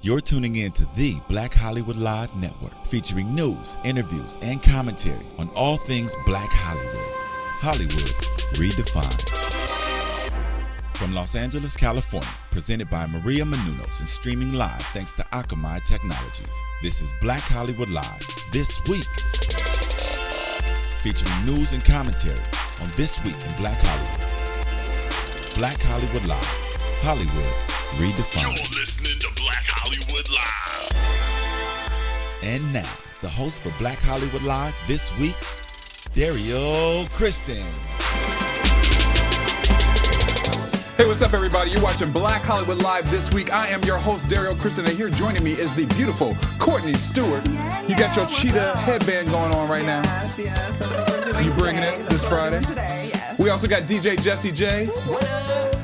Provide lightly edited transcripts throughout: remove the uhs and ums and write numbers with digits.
You're tuning in to the Black Hollywood Live Network, featuring news, interviews, and commentary on all things Black Hollywood. Hollywood redefined. From Los Angeles, California, presented by Maria Menounos and streaming live thanks to Akamai Technologies. This is Black Hollywood Live, This Week. Featuring news and commentary on This Week in Black Hollywood. Black Hollywood Live, Hollywood redefined. You're listening to Black Hollywood Live. And now, the host for Black Hollywood Live This Week, Dario Kristen. Hey, what's up, everybody? You're watching Black Hollywood Live This Week. I am your host, Dario Kristen, and here joining me is the beautiful Courtney Stewart. You got your cheetah headband going on right now. Yes, that's what we're doing. You bringing today. it this Friday? Today, yes. We also got DJ Jesse J.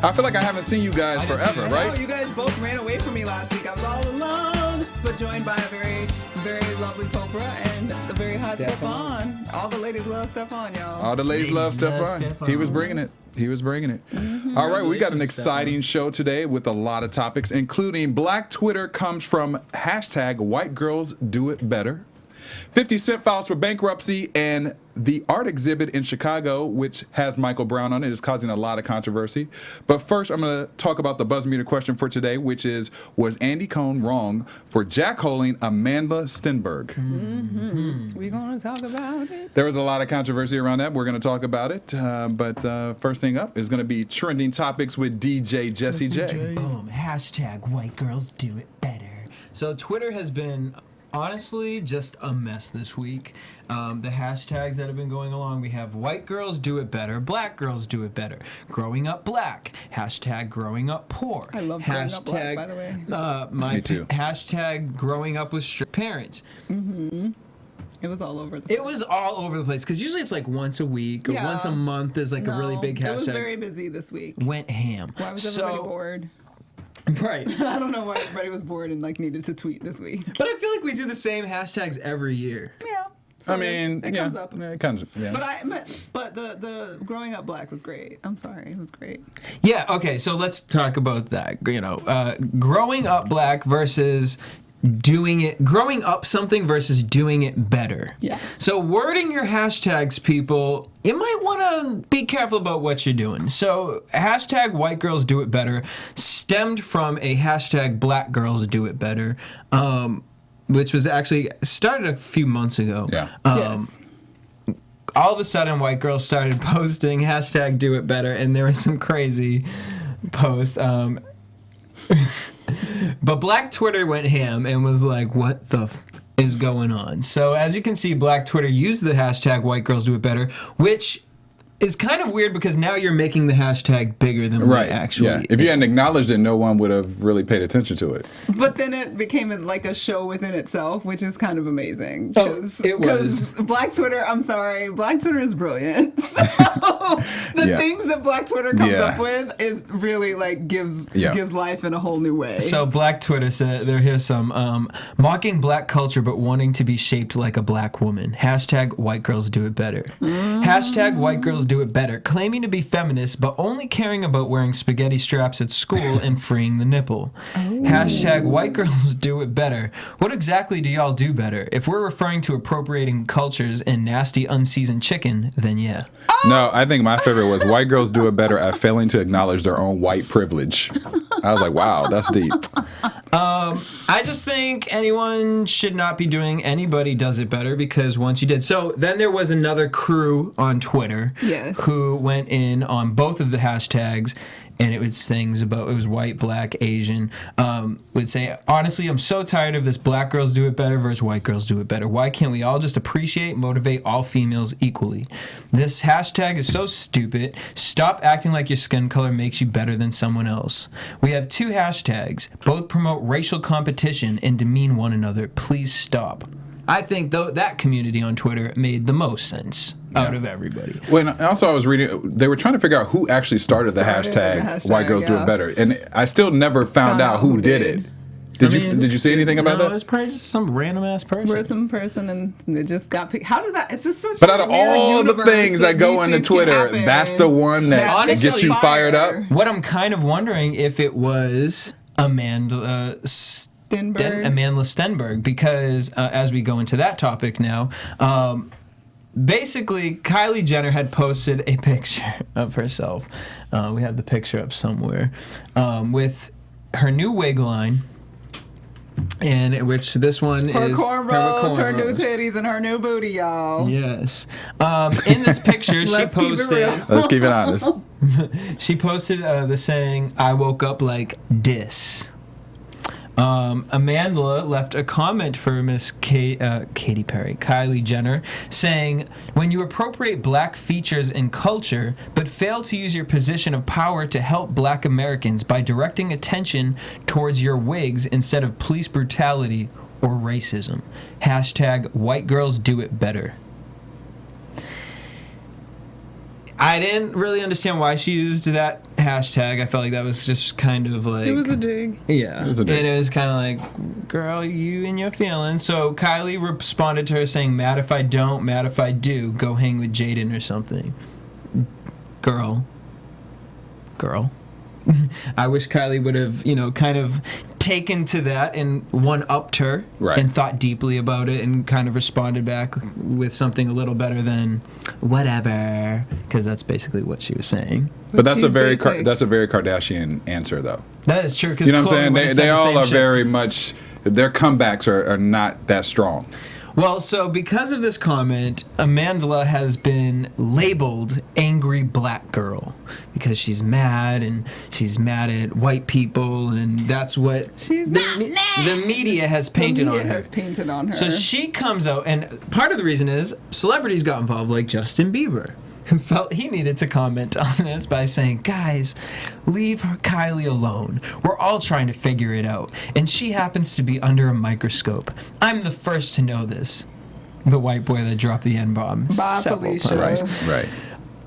I feel like I haven't seen you guys forever, I know, right? you guys both ran away from me last week. I was all alone, but joined by a very, very lovely Cobra and the very hot Stefan. All the ladies love Stefan, y'all. All the ladies love Stefan. He was bringing it. Mm-hmm. All right, we got an exciting show today with a lot of topics, including Black Twitter comes from hashtag white girls do it better. 50 Cent files for bankruptcy, and the art exhibit in Chicago, which has Michael Brown on it, is causing a lot of controversy. But first, I'm going to talk about the buzz meter question for today, which is, was Andy Cohen wrong for jackholing Amanda Sternberg? Mm-hmm. We're going to talk about it. There was a lot of controversy around that. We're going to talk about it. But first thing up is going to be trending topics with DJ Jesse J. Boom. Hashtag white girls do it better. So Twitter has been honestly just a mess this week. The hashtags that have been going along, we have white girls do it better, black girls do it better, growing up black, hashtag growing up poor. I love growing up black, by the way. Me too. Hashtag growing up with strict parents. Mm-hmm. It was all over the place. It was all over the place because usually it's like once a week or once a month. There's like a really big hashtag. It was very busy this week. Went ham. Why was everybody bored? Right. I don't know why everybody was bored and like needed to tweet this week. But I feel like we do the same hashtags every year. Yeah. I mean, it comes up. Yeah, it comes up. Yeah. But the growing up black was great. I'm sorry, it was great. Yeah. Okay. So let's talk about that. You know, growing up black versus growing up something versus doing it better. Yeah. So wording your hashtags, people, you might want to be careful about what you're doing. So hashtag white girls do it better stemmed from a hashtag black girls do it better, which was actually started a few months ago. Yeah. Yes. All of a sudden, white girls started posting hashtag do it better, and there was some crazy posts. But Black Twitter went ham and was like, what the is going on? So as you can see, Black Twitter used the hashtag white girls do it better, which is kind of weird because now you're making the hashtag bigger than what actually yeah. If you hadn't acknowledged it, no one would have really paid attention to it. But then it became like a show within itself, which is kind of amazing. It was. Black Twitter, I'm sorry, Black Twitter is brilliant. So the things that Black Twitter comes up with is really like gives life in a whole new way. So Black Twitter said, here's some, mocking black culture but wanting to be shaped like a black woman. Hashtag white girls do it better. Hashtag white girls do it better, claiming to be feminist but only caring about wearing spaghetti straps at school and freeing the nipple. Hashtag white girls do it better. What exactly do y'all do better? If we're referring to appropriating cultures and nasty unseasoned chicken, then yeah. No, I think my favorite was white girls do it better at failing to acknowledge their own white privilege. I was like, wow, that's deep. I just think anyone should not be doing anybody does it better because once you did. So then there was another crew on Twitter who went in on both of the hashtags, and it was things about, it was white, black, Asian, would say, honestly, I'm so tired of this black girls do it better versus white girls do it better. Why can't we all just appreciate, motivate all females equally? This hashtag is so stupid. Stop acting like your skin color makes you better than someone else. We have two hashtags. Both promote racial competition and demean one another. Please stop. I think that community on Twitter made the most sense out of everybody. Well, and also I was reading, they were trying to figure out who actually started the hashtag white girls do it better. And I still never found out who did it. Did you see anything about that? No, it's probably just some random ass person. Some person, and they just got picked. How does that? It's just such. But out of all the things that go into Twitter, that's the one that gets you fired up. What I'm kind of wondering if it was Amanda Amanda Sternberg, because as we go into that topic now, basically Kylie Jenner had posted a picture of herself. We have the picture up somewhere with her new wig line. And which this one her is cornrows, her new titties, and her new booty, y'all. Yes. In this picture, she posted. Let's keep it honest. She posted the saying, "I woke up like dis." Amanda left a comment for Miss Katy Perry, Kylie Jenner, saying, "When you appropriate black features and culture, but fail to use your position of power to help black Americans by directing attention towards your wigs instead of police brutality or racism. Hashtag white girls do it better." I didn't really understand why she used that hashtag. I felt like that was just kind of like... It was a dig. Yeah. It was a dig. And it was kind of like, girl, you and your feelings. So Kylie responded to her saying, "Mad if I don't, mad if I do. Go hang with Jaden or something." Girl. I wish Kylie would have, kind of taken to that and one-upped her and thought deeply about it and kind of responded back with something a little better than whatever, because that's basically what she was saying. But that's a very Kardashian answer, though. That is true. You know what I'm saying? They all are very much, their comebacks are not that strong. Well, so because of this comment, Amanda has been labeled angry black girl because she's mad at white people, and that's what the media has painted on her. So she comes out, and part of the reason is celebrities got involved, like Justin Bieber, who felt he needed to comment on this by saying, "Guys, leave Kylie alone. We're all trying to figure it out. And she happens to be under a microscope. I'm the first to know this." The white boy that dropped the N-bomb several times. Right.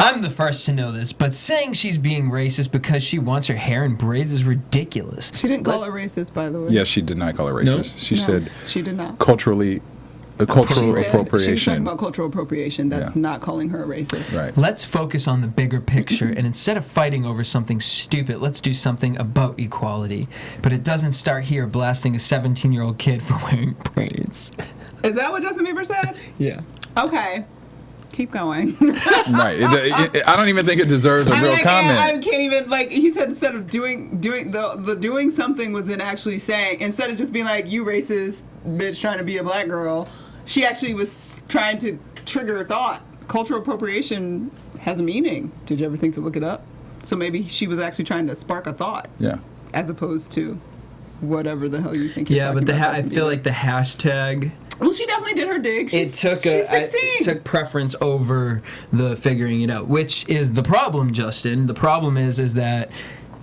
"I'm the first to know this, but saying she's being racist because she wants her hair in braids is ridiculous." She didn't call her racist, by the way. Yes, she did not call her racist. She said she did not. Cultural appropriation. She was talking about cultural appropriation. That's not calling her a racist. Right. Let's focus on the bigger picture, and instead of fighting over something stupid, let's do something about equality. But it doesn't start here blasting a 17-year-old kid for wearing braids. Is that what Justin Bieber said? Yeah. Okay. Keep going. Right. I don't even think it deserves a real comment. I can't even, he said instead of doing something was in actually saying, instead of just being like, "You racist bitch trying to be a black girl," she actually was trying to trigger a thought. Cultural appropriation has a meaning. Did you ever think to look it up? So maybe she was actually trying to spark a thought. Yeah. As opposed to whatever the hell you think you're talking about. I feel like the hashtag... Well, she definitely did her dig. She's 16. It took preference over the figuring it out, which is the problem, Justin. The problem is that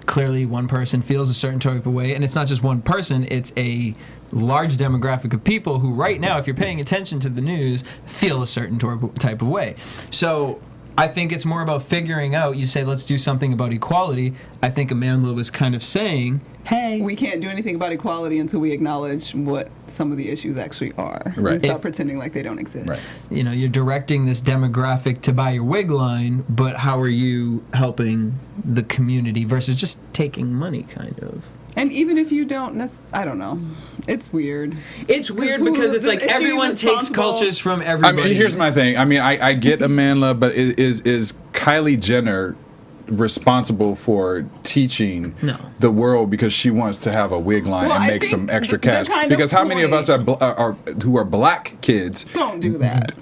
clearly one person feels a certain type of way, and it's not just one person, it's a large demographic of people who right now, if you're paying attention to the news, feel a certain type of way. So I think it's more about figuring out, you say, let's do something about equality. I think Amanda was kind of saying, hey, we can't do anything about equality until we acknowledge what some of the issues actually are. Right. And stop pretending like they don't exist. Right. You're directing this demographic to buy your wig line, but how are you helping the community versus just taking money, kind of? And even if you don't, I don't know. It's weird. It's weird because it's like everyone takes cultures from everybody. I mean, here's my thing. I mean, I get Amanda, but is Kylie Jenner responsible for teaching the world because she wants to have a wig line and make some extra cash? Because how many of us are who are black kids don't do that?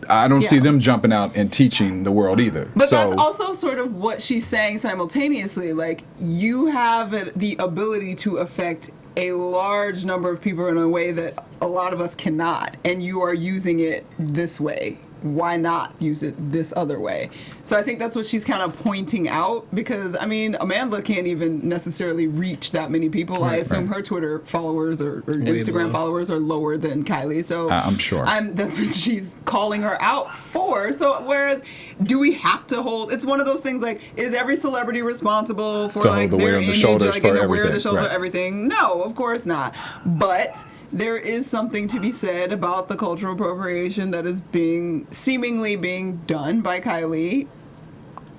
I don't see them jumping out and teaching the world either. But that's also sort of what she's saying simultaneously. Like, you have the ability to affect a large number of people in a way that a lot of us cannot, and you are using it this way. Why not use it this other way? So I think that's what she's kind of pointing out, because, I mean, Amanda can't even necessarily reach that many people. I assume her Twitter followers or Instagram followers are lower than Kylie. So I'm sure. That's what she's calling her out for. So whereas, do we have to hold? It's one of those things like, is every celebrity responsible for like their image, like, and to wear the shoulders of everything? No, of course not. But there is something to be said about the cultural appropriation that is seemingly being done by Kylie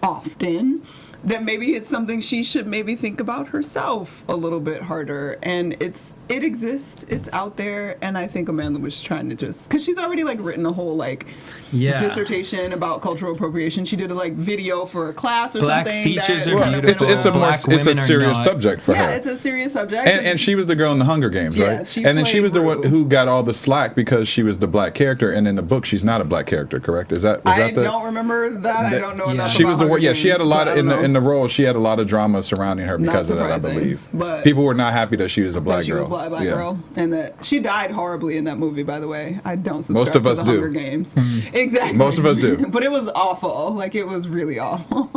often. that maybe it's something she should maybe think about herself a little bit harder. And it exists, it's out there, and I think Amanda was trying to just, because she's already like written a whole like dissertation about cultural appropriation. She did a like video for a class or Black something. features are beautiful. It's a serious subject for her. Yeah, it's a serious subject. And she was the girl in the Hunger Games, right? And then she was the one who got all the slack because she was the black character, and in the book she's not a black character, correct? I don't remember that. I don't know enough she about was the Hunger one. Yeah, Games, she had a lot of in the role. She had a lot of drama surrounding her because of that, I believe. But people were not happy that she was a black girl. She was a black girl, and that she died horribly in that movie. By the way, I don't subscribe Most of to us the do. Hunger Games. Exactly. Most of us do. But it was awful. Like it was really awful.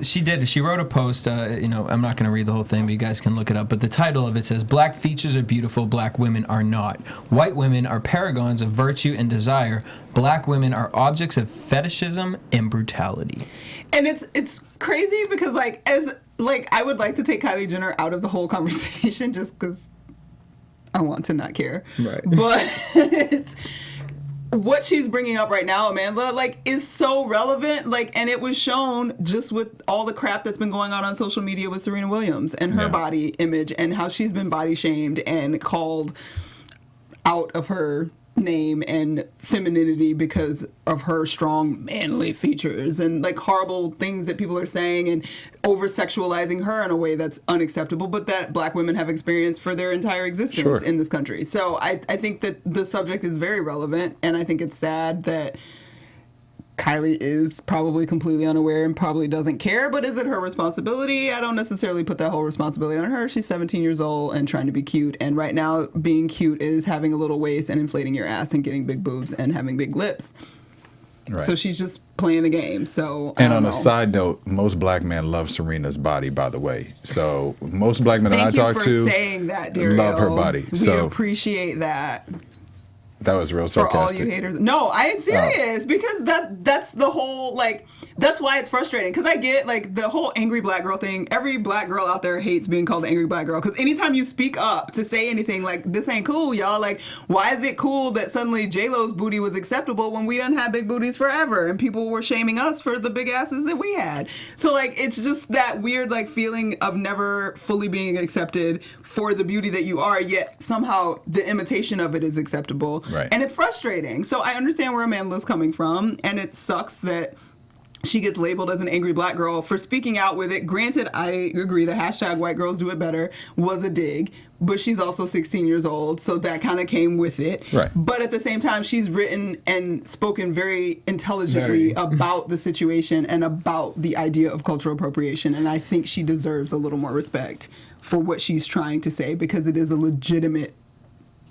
She wrote a post. I'm not going to read the whole thing, but you guys can look it up. But the title of it says, "Black features are beautiful. Black women are not. White women are paragons of virtue and desire. Black women are objects of fetishism and brutality." And it's crazy because I would like to take Kylie Jenner out of the whole conversation just because I want to not care. Right. But what she's bringing up right now, Amanda, is so relevant. And it was shown just with all the crap that's been going on social media with Serena Williams and her body image and how she's been body shamed and called out of her name and femininity because of her strong manly features and horrible things that people are saying and over sexualizing her in a way that's unacceptable, but that black women have experienced for their entire existence in this country. So I think that the subject is very relevant, and I think it's sad that Kylie is probably completely unaware and probably doesn't care, but is it her responsibility? I don't necessarily put that whole responsibility on her. She's 17 years old and trying to be cute, and right now being cute is having a little waist and inflating your ass and getting big boobs and having big lips. Right. So she's just playing the game. So a side note, most black men love Serena's body, by the way. So most black men that I talk to saying that, love her body. We appreciate that. That was real sarcastic. For all you haters. No, I am serious because that's the whole, that's why it's frustrating. Because I get, the whole angry black girl thing. Every black girl out there hates being called the angry black girl. Because anytime you speak up to say anything this ain't cool, y'all. Why is it cool that suddenly J-Lo's booty was acceptable when we done had big booties forever and people were shaming us for the big asses that we had? So, it's just that weird, feeling of never fully being accepted for the beauty that you are, yet somehow the imitation of it is acceptable. Right. And it's frustrating. So I understand where Amanda's coming from, and it sucks that she gets labeled as an angry black girl for speaking out with it. Granted, I agree the hashtag white girls do it better was a dig, but she's also 16 years old, so that kind of came with it. Right. But at the same time, she's written and spoken very intelligently about the situation and about the idea of cultural appropriation, and I think she deserves a little more respect for what she's trying to say because it is a legitimate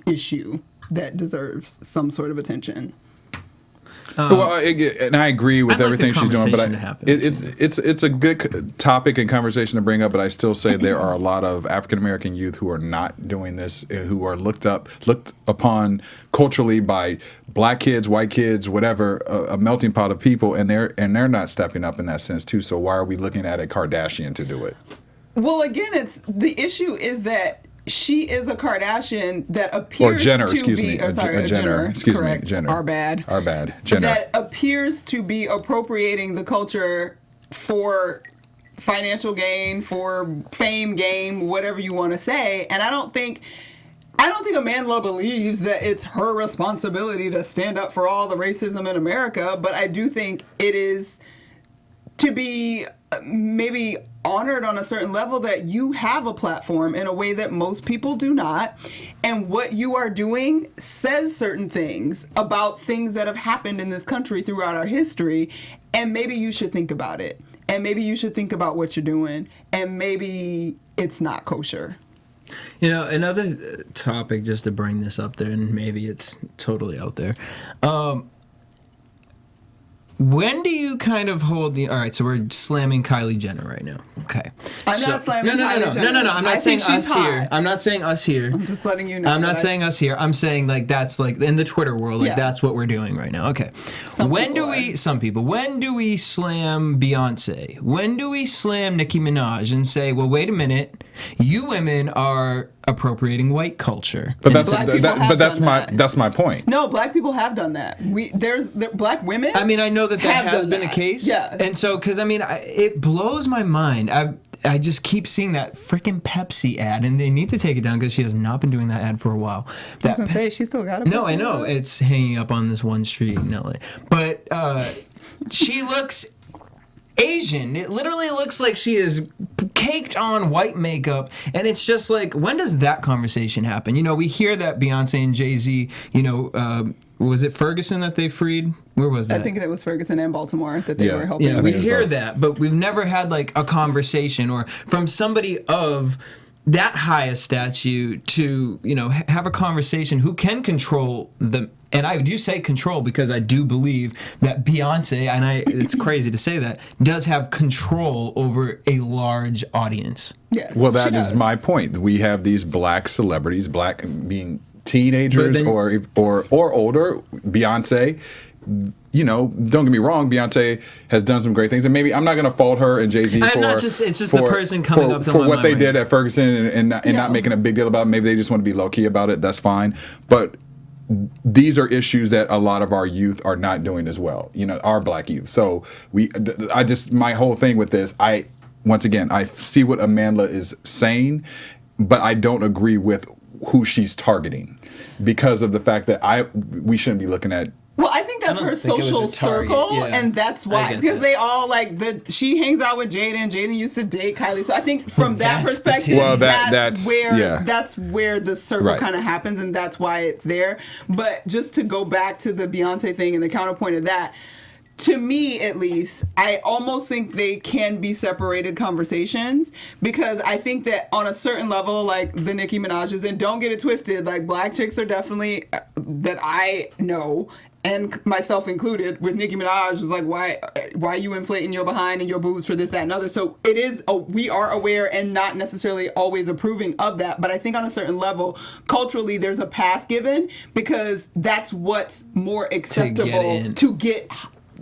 issue that deserves some sort of attention. And I agree with everything she's doing, but it's a good topic and conversation to bring up. But I still say there are a lot of African American youth who are not doing this, who are looked upon culturally by black kids, white kids, whatever, a melting pot of people, and they're not stepping up in that sense too. So why are we looking at a Kardashian to do it? Well, again, the issue is that she is a Kardashian that appears Jenner, to excuse be, me, or sorry, Jenner, excuse correct, me, Jenner. Our bad, Jenner. That appears to be appropriating the culture for financial gain, for fame gain, whatever you want to say. And I don't think Amanda believes that it's her responsibility to stand up for all the racism in America, but I do think it is to be maybe honored on a certain level that you have a platform in a way that most people do not, and what you are doing says certain things about things that have happened in this country throughout our history, and maybe you should think about it, and maybe you should think about what you're doing, and maybe it's not kosher. Another topic, just to bring this up there, and maybe it's totally out there. When do you kind of hold the... All right, so we're slamming Kylie Jenner right now. Okay. I'm not slamming Kylie Jenner. No. I'm not saying us here. I'm not saying us here. I'm just letting you know. I'm not saying us here. I'm saying that's in the Twitter world, that's what we're doing right now. Okay. Some people. When do we slam Beyonce? When do we slam Nicki Minaj and say, well, wait a minute, You women are appropriating white culture. But That's my point. No, black people have done that. There's black women. I mean, I know that has been the case. Yes. And so, because I mean, it blows my mind. I just keep seeing that freaking Pepsi ad, and they need to take it down because she has not been doing that ad for a while. I was gonna say she still got it. No, I know it's hanging up on this one street in LA, but she looks Asian. It literally looks like she is caked on white makeup, and it's just like, when does that conversation happen? You know, we hear that Beyonce and Jay-Z, was it Ferguson that they freed? Where was that? I think it was Ferguson and Baltimore that they were helping. Yeah, we hear that, but we've never had like a conversation or from somebody of that high a statue to, have a conversation who can control the. And I do say control because I do believe that Beyonce, and it's crazy to say that, does have control over a large audience. Yes. Well, that is my point. We have these black celebrities, black being teenagers or older. Beyonce, don't get me wrong, Beyonce has done some great things, and maybe I'm not going to fault her and Jay-Z it's just the person coming up to for my what mind they did at Ferguson and not making a big deal about it. Maybe they just want to be low key about it. That's fine, but these are issues that a lot of our youth are not doing as well, our black youth. So my whole thing with this, I see what Amanda is saying, but I don't agree with who she's targeting because of the fact that we shouldn't be looking at. Well, I think that's her social circle, and that's why, because they all she hangs out with Jada, and Jada used to date Kylie. So I think from that perspective, that's where the circle kind of happens, and that's why it's there. But just to go back to the Beyonce thing and the counterpoint of that, to me, at least, I almost think they can be separated conversations, because I think that on a certain level, like the Nicki Minaj's, and don't get it twisted, like black chicks are definitely, that I know, and myself included, with Nicki Minaj, was like, why are you inflating your behind and your boobs for this, that, and other? So it is, we are aware and not necessarily always approving of that, but I think on a certain level, culturally, there's a pass given, because that's what's more acceptable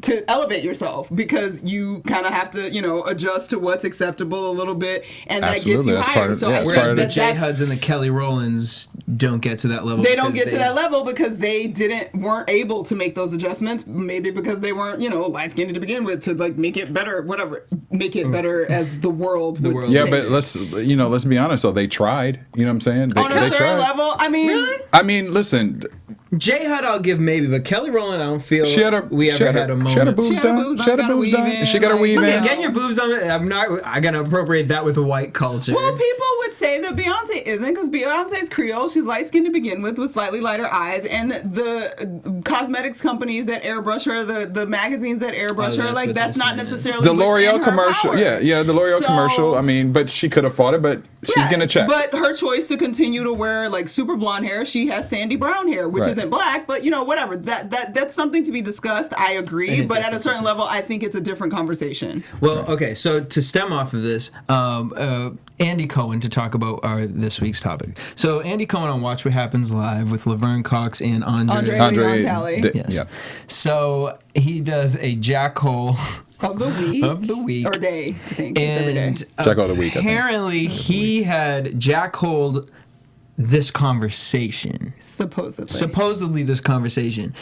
to elevate yourself, because you kind of have to, adjust to what's acceptable a little bit, and that gets you higher. Whereas the J Huds and the Kelly Rowlands don't get to that level. They don't get to that level because they weren't able to make those adjustments. Maybe because they weren't, light skinned to begin with, to make it better, make it better as the world would say. Yeah, but let's be honest. though, they tried. You know what I'm saying? On a certain level, I mean, really? I mean, listen. J Hud, I'll give maybe, but Kelly Rowland, I don't feel we ever had a moment. She had her boobs done. She had her boobs done. She got her weave in. Okay, getting your boobs on. I gotta appropriate that with white culture. Well, people would say that Beyonce isn't, because Beyonce's Creole. She's light skinned to begin with slightly lighter eyes, and the cosmetics companies that airbrush her, the magazines that airbrush her, that's not necessarily the L'Oreal commercial. Yeah, the L'Oreal commercial. I mean, but she could have fought it, but she's gonna check. But her choice to continue to wear super blonde hair, she has sandy brown hair, which isn't black, but whatever. That's something to be discussed. I agree, but at a certain level, I think it's a different conversation. Well, okay, so to stem off of this, Andy Cohen, to talk about this week's topic. So Andy Cohen on Watch What Happens Live with Laverne Cox and Andre Leon. Yes. Yeah. So he does a jackhole of the week or day, I think. And it's every day. Jackhole of the week. Apparently, he had jackholed this conversation. Supposedly this conversation.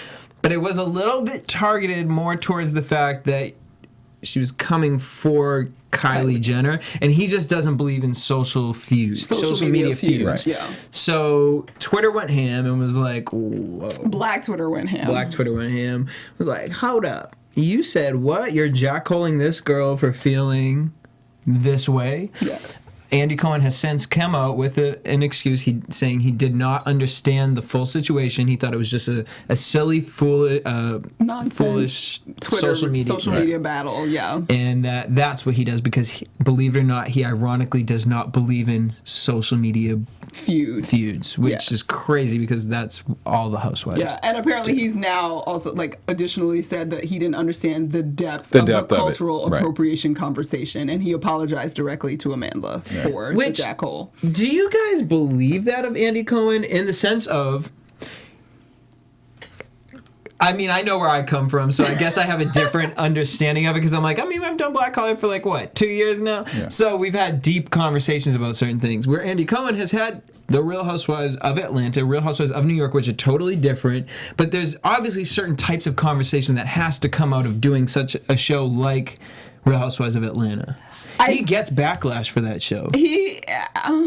But it was a little bit targeted more towards the fact that she was coming for Kylie Jenner, and he just doesn't believe in social media feuds. Right. Yeah. So Twitter went ham and was like, whoa. Black Twitter went ham. Was like, hold up. You said what? You're jackholing this girl for feeling this way? Yes. Andy Cohen has since come out with an excuse, saying he did not understand the full situation. He thought it was just a silly, foolish Twitter, social media battle, yeah. And that's what he does because, believe it or not, he ironically does not believe in social media feuds, which is crazy because that's all the housewives. Yeah, and apparently he's now also additionally said that he didn't understand the depth of the cultural appropriation conversation, and he apologized directly to Amanda for the jackhole. Do you guys believe that of Andy Cohen in the sense of I mean, I know where I come from, so I guess I have a different understanding of it because I'm like, I mean, I've done Black Hollywood for like, what, 2 years now? Yeah. So we've had deep conversations about certain things where Andy Cohen has had the Real Housewives of Atlanta, Real Housewives of New York, which are totally different, but there's obviously certain types of conversation that has to come out of doing such a show like Real Housewives of Atlanta. He gets backlash for that show.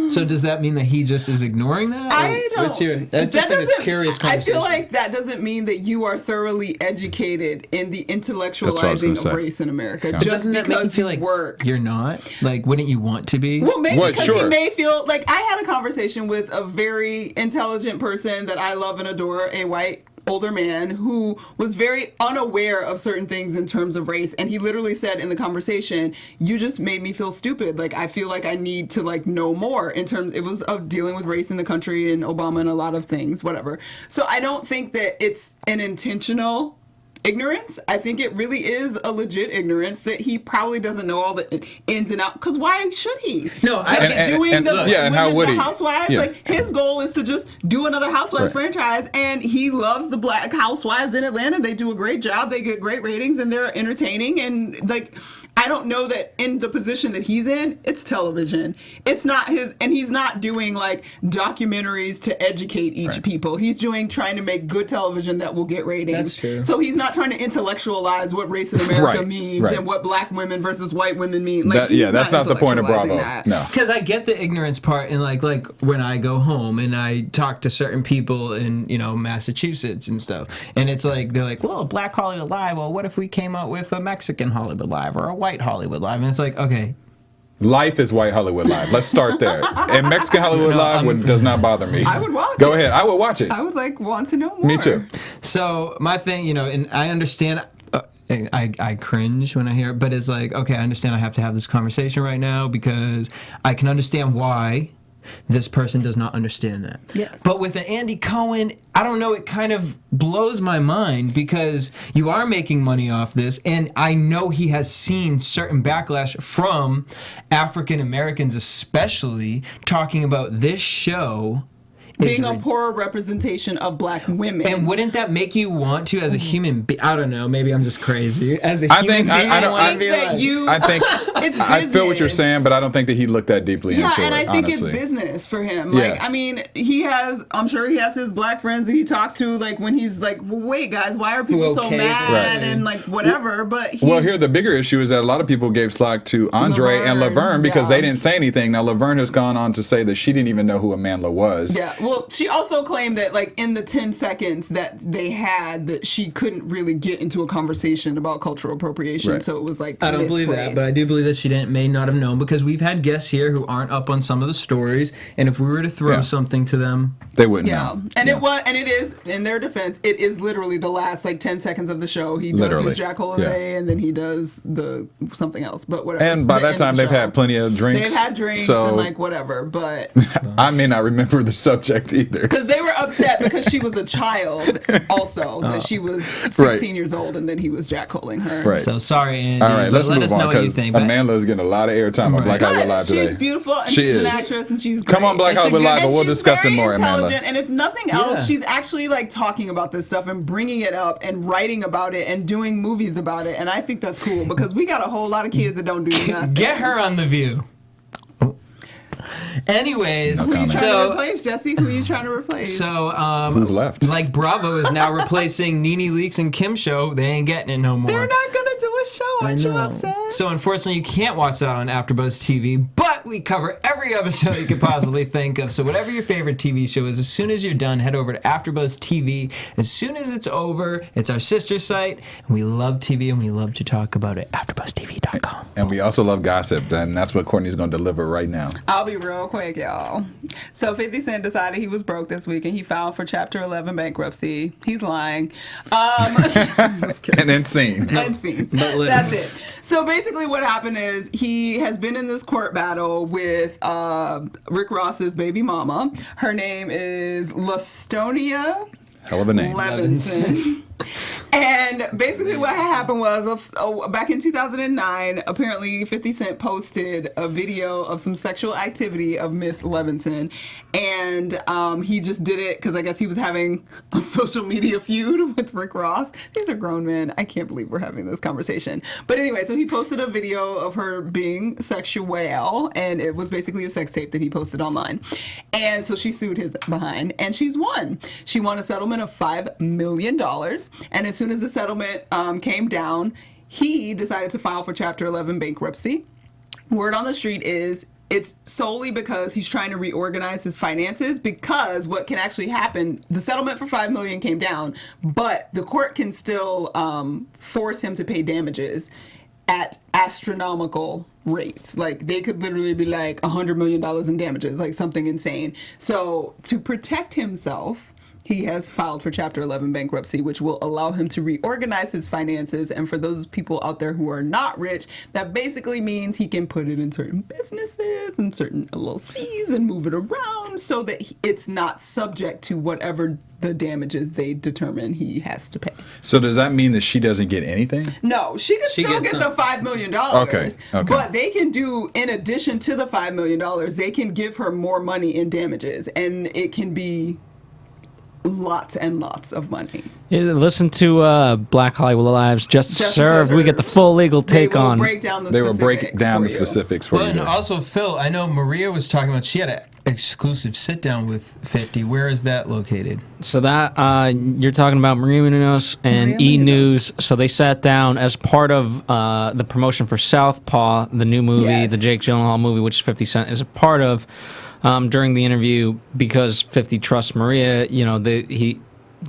So does that mean that he just is ignoring that? I don't. I just think it's curious conversation. I feel like that doesn't mean that you are thoroughly educated in the intellectualizing of race in America. Yeah. But doesn't that make you feel like you're not? Like, wouldn't you want to be? Well, maybe because he may feel like I had a conversation with a very intelligent person that I love and adore, a white older man who was very unaware of certain things in terms of race, and he literally said in the conversation, you just made me feel stupid. Like, I feel like I need to like know more in terms, it was of dealing with race in the country and Obama and a lot of things, whatever. So I don't think that it's an intentional ignorance. I think it really is a legit ignorance that he probably doesn't know all the ins and outs. Because why should he? No, and how would he? Housewives, like his goal is to just do another Housewives franchise, and he loves the Black Housewives in Atlanta. They do a great job. They get great ratings, and they're entertaining. And like, I don't know that in the position that he's in, it's television. It's not his, and he's not doing like documentaries to educate each people. He's trying to make good television that will get ratings. That's true. So he's not trying to intellectualize what race in America means and what black women versus white women mean. Like, that's not the point of Bravo. No, because I get the ignorance part, and like when I go home and I talk to certain people in Massachusetts and stuff, and it's like they're like, well, Black Hollywood Live. Well, what if we came out with a Mexican Hollywood Live or a white Hollywood Live? And it's like, okay. Life is white Hollywood Live. Let's start there. And Mexican Hollywood Live does not bother me. I would watch it. Go ahead. I would watch it. I would want to know more. Me too. So my thing, and I understand. I cringe when I hear it, but it's like, okay, I understand I have to have this conversation right now because I can understand why this person does not understand that. Yes. But with an Andy Cohen, I don't know, it kind of blows my mind because you are making money off this, and I know he has seen certain backlash from African Americans especially talking about this show being a poorer representation of black women. And wouldn't that make you want to, as a human being? I don't know. Maybe I'm just crazy. As a human being, I feel what you're saying, but I don't think that he looked that deeply into it. Yeah, and I think honestly. it's business for him. Like, I mean, I'm sure he has his black friends that he talks to, like, when he's like, well, wait, guys, why are people so mad and, like, whatever. But here, the bigger issue is that a lot of people gave slack to Andre and Laverne because they didn't say anything. Now, Laverne has gone on to say that she didn't even know who Amanda was. Yeah, well, she also claimed that, like, in the 10 seconds that they had, that she couldn't really get into a conversation about cultural appropriation. So it was like, I don't believe that, but I do believe that she may not have known, because we've had guests here who aren't up on some of the stories, and if we were to throw something to them, they wouldn't know. And it is, in their defense, it is literally the last like 10 seconds of the show. He does his Jack Holiday, and then he does the something else, but whatever. And by that time, they've had plenty of drinks. They've had drinks and like whatever, but I may not remember the subject either. Because they were upset because she was a child also, that she was 16 years old, and then he was jackholing her. Right. So sorry, Andy. All right, let's let move us on, know what you think. Amanda's getting a lot of airtime on Black Hollywood Live today. She's beautiful, and she's an actress, and she's great. Come on, Black Hollywood Live, but we'll discuss it more, Amanda. And if nothing else, she's actually like talking about this stuff and bringing it up and writing about it and doing movies about it, and I think that's cool because we got a whole lot of kids that don't do nothing. Get her on The View. Anyways, who you trying to replace, Jesse? Who you trying to replace? So, who's left? Like Bravo is now replacing Nene Leakes and Kim show. They ain't getting it no more. They're not gonna do a show. Aren't you upset? So unfortunately, you can't watch that on AfterBuzz TV. But we cover every other show you could possibly think of. So whatever your favorite TV show is, as soon as you're done, head over to AfterBuzz TV. As soon as it's over, it's our sister site, and we love TV and we love to talk about it. AfterBuzzTV.com. And we also love gossip, and that's what Courtney's going to deliver right now. I'll be real quick, y'all. So 50 Cent decided he was broke this week, and he filed for Chapter 11 bankruptcy. He's lying. And then scene. That's it. So basically what happened is he has been in this court battle with Rick Ross's baby mama. Her name is Lastonia. Hell of a name. Levinson. And basically what happened was, back in 2009, apparently 50 Cent posted a video of some sexual activity of Miss Levinson. And he just did it because I guess he was having a social media feud with Rick Ross. These are grown men. I can't believe we're having this conversation. But anyway, so he posted a video of her being sexual, and it was basically a sex tape that he posted online. And so she sued his behind, and she's won. She won a settlement of $5 million. And as soon as the settlement came down, he decided to file for Chapter 11 bankruptcy. Word on the street is it's solely because he's trying to reorganize his finances, because what can actually happen, the settlement for $5 million came down, but the court can still force him to pay damages at astronomical rates. Like, they could literally be like $100 million in damages, like something insane. So to protect himself, he has filed for Chapter 11 bankruptcy, which will allow him to reorganize his finances. And for those people out there who are not rich, that basically means he can put it in certain businesses and certain LLCs and move it around so that it's not subject to whatever the damages they determine he has to pay. So does that mean that she doesn't get anything? No, she can still get the $5 million. Okay. But they can do, in addition to the $5 million, they can give her more money in damages. And it can be lots and lots of money. Yeah, listen to Black Hollywood Live's Justice Served. We get the full legal take on. They will break down the specifics for you. And also, Phil, I know Maria was talking about, she had an exclusive sit down with 50. Where is that located? So that you're talking about Maria Menounos and E! News. So they sat down as part of the promotion for Southpaw, the new movie, the Jake Gyllenhaal movie, which 50 Cent is a part of. During the interview, because 50 trusts Maria, you know,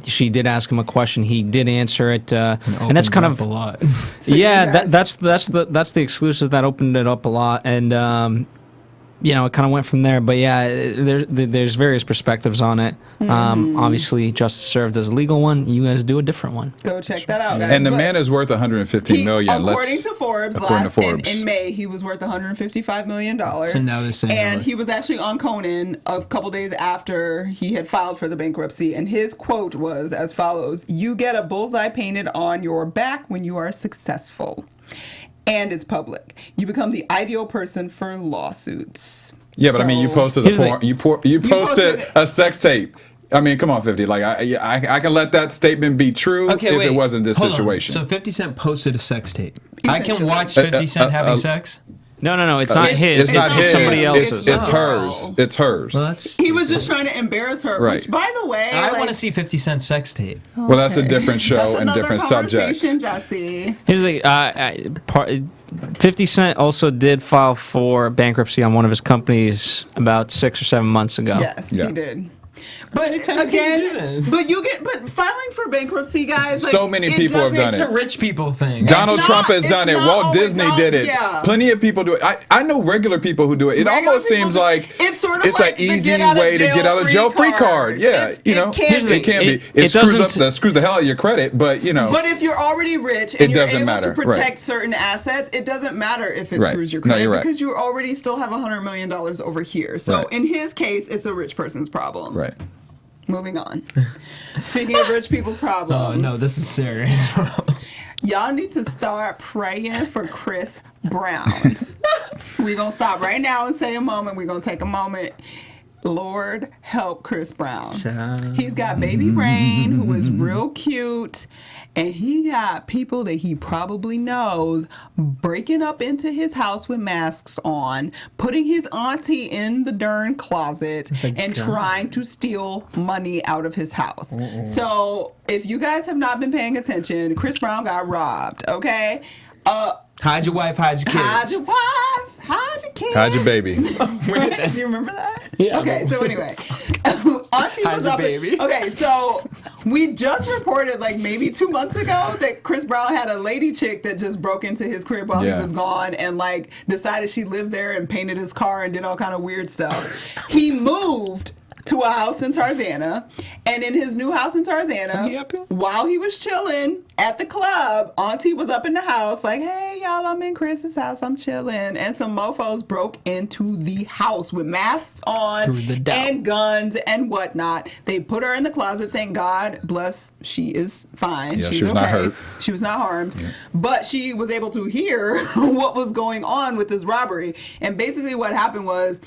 she did ask him a question. He did answer it, and that's kind of a lot. Yeah, that's the exclusive that opened it up a lot, and you know, it kind of went from there. But yeah, there's various perspectives on it. Obviously, Justice Served as a legal one. You guys do a different one. Go check that out, guys. And the man is worth $115 million. According to Forbes, in May, he was worth $155 million. So now they're saying, and he was actually on Cohen a couple days after he had filed for the bankruptcy, and his quote was as follows: "You get a bullseye painted on your back when you are successful. And it's public. You become the ideal person for lawsuits." Yeah, but I mean, you posted you posted a sex tape. I mean, come on, 50. Like, I can let that statement be true if it wasn't this situation. So 50 Cent posted a sex tape. I can watch 50 Cent having sex? No. It's not his. It's not his. Somebody else's. It's hers. It's hers. Well, he was just trying to embarrass her. Right. Which, by the way, I want to see 50 Cent's sex tape. Well, that's a different show and different subject. Jesse. Here's the thing. 50 Cent also did file for bankruptcy on one of his companies about 6 or 7 months ago. Yes, he did. But again, but filing for bankruptcy, guys. So many people have done it. It's a rich people thing. Donald Trump has done it. Walt Disney did it. Yeah. Plenty of people do it. I know regular people who do it. It almost seems like it's sort of it's like an easy way to get out of jail free card. Yeah, you know, it can be. It screws the hell out of your credit, but you know. But if you're already rich and you're able to protect certain assets, it doesn't matter if it screws your credit because you already still have $100 million over here. So in his case, it's a rich person's problem. Right. Moving on. Speaking of rich people's problems. Oh, no, this is serious. Y'all need to start praying for Chris Brown. We're going to stop right now and say a moment. We're going to take a moment. Lord, help Chris Brown. He's got baby Rain, who is real cute, and he got people that he probably knows breaking up into his house with masks on, putting his auntie in the darn closet, and trying to steal money out of his house. So if you guys have not been paying attention, Chris Brown got robbed, okay? Hide your wife, hide your kids. Hide your wife, hide your kids. Hide your baby. Right? Do you remember that? Yeah. Okay, so anyway. Auntie was up. Baby. Okay, so we just reported like maybe 2 months ago that Chris Brown had a lady chick that just broke into his crib while he was gone and like decided she lived there and painted his car and did all kind of weird stuff. He moved to a house in Tarzana, and in his new house in Tarzana, while he was chilling at the club, Auntie was up in the house like, hey, y'all, I'm in Chris's house, I'm chilling, and some mofos broke into the house with masks on and guns and whatnot. They put her in the closet, thank God, bless, she is fine. Yeah, She's she was okay. not hurt. She was not harmed, but she was able to hear what was going on with this robbery, and basically what happened was,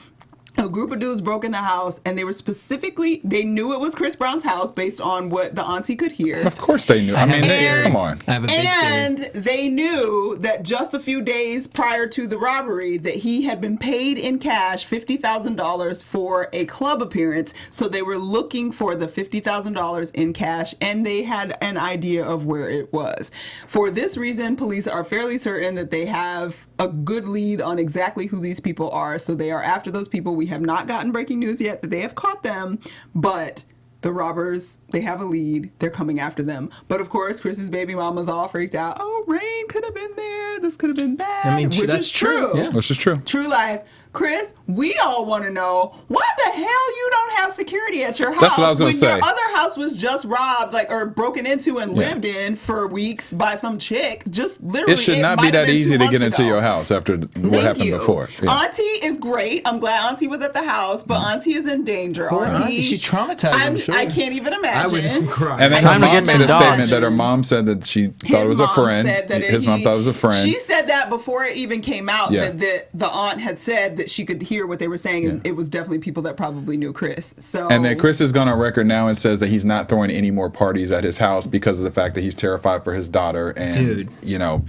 a group of dudes broke in the house, and they knew it was Chris Brown's house based on what the auntie could hear. Of course they knew. I mean, come on. I have a big And they knew that just a few days prior to the robbery that he had been paid in cash $50,000 for a club appearance. So they were looking for the $50,000 in cash, and they had an idea of where it was. For this reason, police are fairly certain that they have a good lead on exactly who these people are. So they are after those people. We have not gotten breaking news yet that they have caught them, but the robbers, they have a lead. They're coming after them. But of course, Chris's baby mama's all freaked out. Oh, Rain could have been there. This could have been bad. I mean, which that's is true. Yeah. Which is true. True life. Chris, we all want to know why the hell you don't have security at your house. That's what I was gonna say. Your other house was just robbed, or broken into and lived in for weeks by some chick. Just literally, It should not be that easy to get into your house after what happened before. Yeah. Auntie is great. I'm glad Auntie was at the house, but Auntie is in danger. Auntie, she's traumatized. I'm sure. I can't even imagine. I would cry. And then her Time to mom get made some a dogs. statement that her mom said that she thought it was a friend. His mom thought it was a friend. She said that before it even came out, Yeah. that the aunt had said that she could hear what they were saying, and it was definitely people that probably knew Chris. So, and then Chris has gone on record now and says that he's not throwing any more parties at his house because of the fact that he's terrified for his daughter. And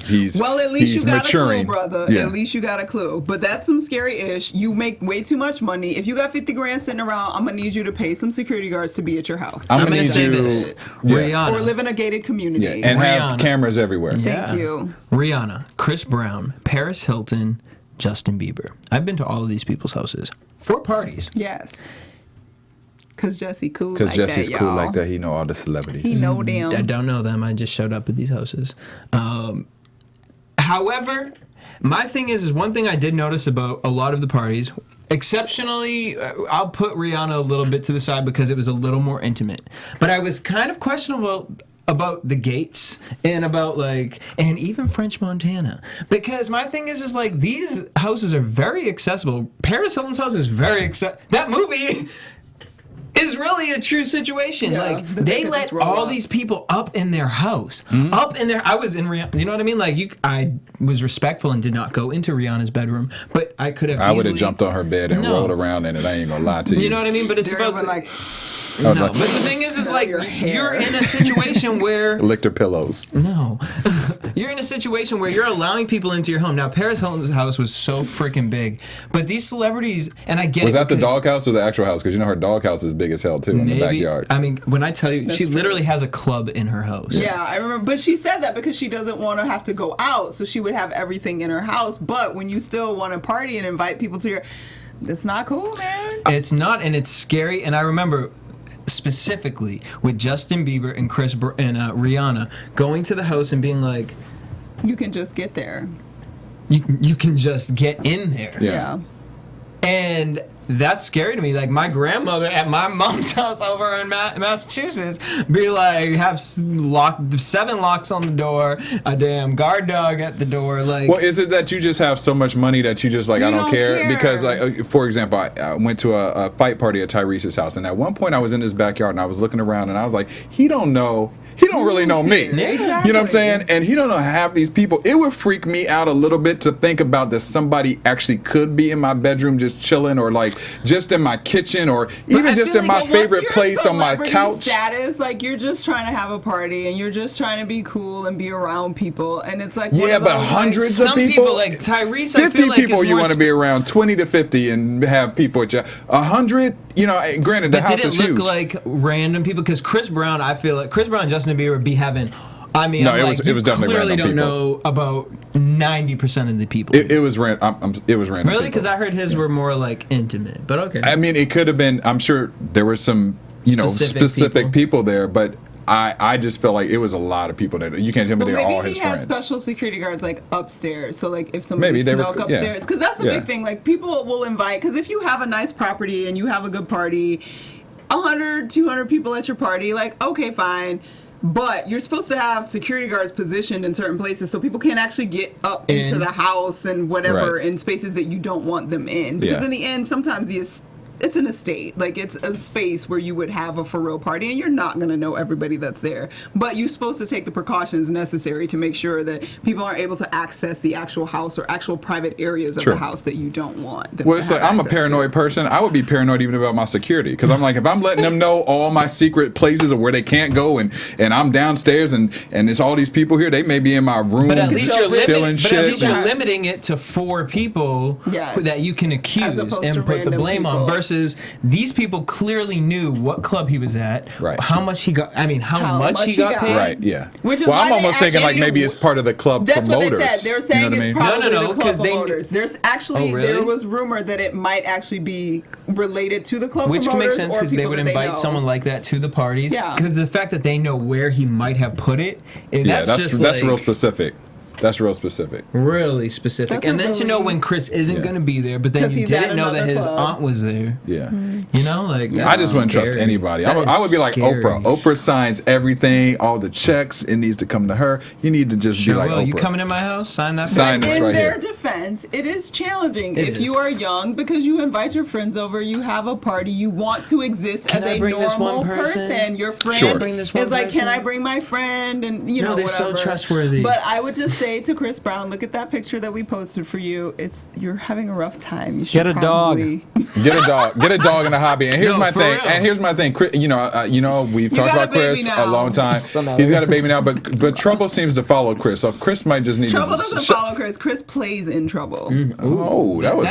he's well, at least he's you got maturing. a clue, brother. Yeah. At least you got a clue. But that's some scary ish. You make way too much money. If you got 50 grand sitting around, I'm gonna need you to pay some security guards to be at your house. I'm gonna need say you, this. Rihanna. Or live in a gated community. Yeah, and have Rihanna. cameras everywhere. Thank you. Rihanna, Chris Brown, Paris Hilton, Justin Bieber. I've been to all of these people's houses for parties. Yes. Because Jesse cool like Because Jesse's that, cool y'all. like that. He know all the celebrities. He know them. I don't know them. I just showed up at these houses. However, my thing is one thing I did notice about a lot of the parties. Exceptionally, I'll put Rihanna a little bit to the side because it was a little more intimate. But I was kind of questionable about the gates and about and even French Montana, because my thing is these houses are very accessible. Paris Hilton's house is very accessible. That movie is really a true situation. Yeah, they let all these people up in their house, up in their. I was in Rihanna. You know what I mean? I was respectful and did not go into Rihanna's bedroom, but I could have. I would have jumped on her bed and rolled around in it. I ain't gonna lie to you. You know what I mean? But it's Darren about would, no, but the thing is you're in a situation where licked her pillows. No, you're in a situation where you're allowing people into your home. Now, Paris Hilton's house was so freaking big, but these celebrities, and I get Was it. that the doghouse or the actual house? Because her doghouse is big as hell too in the backyard. I mean, when I tell you, That's she true. literally has a club in her house. Yeah, I remember. But she said that because she doesn't want to have to go out, so she would have everything in her house. But when you still want to party and invite people to your, that's not cool, man. It's not, and it's scary. And I remember specifically with Justin Bieber and Rihanna going to the house and being like, You can just get there. you can just get in there. Yeah. And that's scary to me. My grandmother at my mom's house over in Massachusetts be have 7 locks on the door, a damn guard dog at the door. Well, is it that you just have so much money that you just I don't care? Because for example, I went to a fight party at Tyrese's house, and at one point I was in his backyard and I was looking around and I was like, he don't really know me. Exactly. You know what I'm saying? And he don't know half these people. It would freak me out a little bit to think about that somebody actually could be in my bedroom just chilling, or just in my kitchen, or even just in my favorite place on my couch. Status, you're just trying to have a party and you're just trying to be cool and be around people, and it's yeah, but hundreds of people, Tyrese, 50 I feel people is you more want to be around, 20 to 50, and have people at 100. Granted, the house is huge. Did it look like random people? Because Chris Brown, I feel like Chris Brown and Justin Bieber be having. I mean, no, it was definitely clearly random don't people. know about 90% of the people. It was random. It was random. Really? Because I heard his were more intimate. But okay. I mean, it could have been. I'm sure there were some, specific people there, but I just felt like it was a lot of people that you can't tell me they're all his maybe he had friends. special security guards upstairs, so if somebody Maybe they were- snuck upstairs, because that's the Yeah. big thing. People will invite, because if you have a nice property and you have a good party, 100, 200 people at your party, like, okay, fine. But you're supposed to have security guards positioned in certain places so people can't actually get up into the house and whatever in spaces that you don't want them in. Because in the end, sometimes it's an estate. Like, it's a space where you would have a for real party, and you're not going to know everybody that's there. But you're supposed to take the precautions necessary to make sure that people aren't able to access the actual house or actual private areas of the house that you don't want them to have I'm a paranoid person. I would be paranoid even about my security, because I'm like, if I'm letting them know all my secret places of where they can't go, and I'm downstairs and there's all these people here, they may be in my room stealing shit. But at least you're limiting it to 4 people that you can accuse and put the blame on. Versus these people clearly knew what club he was at, how much he got. I mean, how much he got paid. Right. Yeah. Which is I'm almost thinking like maybe it's part of the club promoters. That's what they said. They're saying it's probably the club promoters. There's actually there was rumor that it might actually be related to the club promoters. Which can make sense because they would invite someone like that to the parties. Yeah. Because the fact that they know where he might have put it, that's real specific. That's real specific. Really specific. And then to know when Chris isn't going to be there, but then you didn't know that his aunt was there. Yeah. You know, like, I just wouldn't trust anybody. I would be like Oprah. Oprah signs everything, all the checks. It needs to come to her. You need to just be like Oprah. You coming in my house? Sign that. Sign this right here. In their defense, it is challenging. If you are young, because you invite your friends over, you have a party, you want to exist as a normal person. Your friend is like, can I bring my friend? And you know, they're whatever. so trustworthy. But I would just say to Chris Brown, look at that picture that we posted for you. You're having a rough time. You should get a dog. Get a dog in a hobby. And here's my thing. Real. And here's my thing. Chris, you know, we've talked about Chris a long time. He's got a baby now, but trouble seems to follow Chris. So Chris might just need trouble doesn't follow Chris. Chris plays in trouble. Oh, that was